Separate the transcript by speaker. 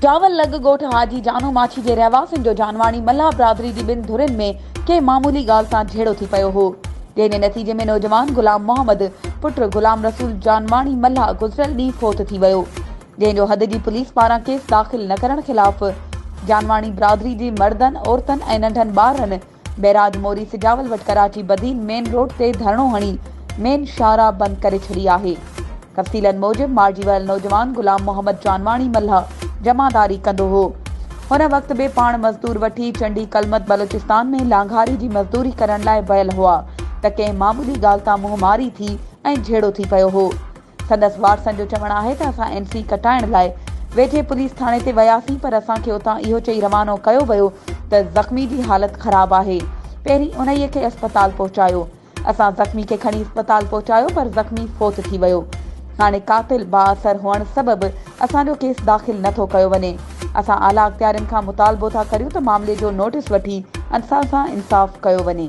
Speaker 1: जावल लग ॻोठ हाजी जानो माछी जे रहवासियुनि जो जानवाणी मल्हा बिरादरी जी ॿिनि धुरियुनि में के मामूली ॻाल्हि सां झेड़ो थी पियो हो, जंहिं नतीजे में नौजवान गुलाम मोहम्मद पुट गुलाम रसूल जानवाणी मल्हा गुज़िरियल ॾींहुं फोत थी वियो, जंहिंजो हद जी पुलिस पारां केस दाख़िल न करण ख़िलाफ़ जानवाणी बिरादरी जी मर्दनि, औरतनि ऐं नंढनि ॿारनि बैराज मोरी सिजावल वटि कराची बदीन मेन रोड ते धरणो हणी मेन शाहराह बंदि करे छॾी आहे। तफ़सीलनि मूजिबि मारिजी वियल नौजवान गुलाम मोहम्मद जानवाणी मल्हा जमादारी कंदो हो। हुन वक़्त बि पाण मज़दूर वठी चंडी कलमत बलोचिस्तान में लांघारी जी मज़दूरी करण लाइ वियल हुआ त कंहिं मामूली ॻाल्हि तां मुंहमारी थी ऐं झेड़ो थी पियो हो। संदसि वारसनि जो चवणु आहे त असां NC कटाइण लाइ वेझे पुलिस थाणे ते वियासीं, पर असांखे उतां इहो चई रवानो कयो वियो त ज़ख़्मी जी हालत ख़राब आहे। पहिरीं उन्हीअ खे अस्पताल पहुचायो। असां ज़ख़्मी खे खणी अस्पताल पहुचायो, पर ज़ख़्मी फोत थी वियो। हाणे कातिल बाअसर हुअण सबबि असांजो केस दाख़िल नथो कयो वञे। असां आला अख़्तियारनि खां मुतालबो था करियूं त मामले जो नोटिस वठी असां सां इंसाफ़ कयो वञे।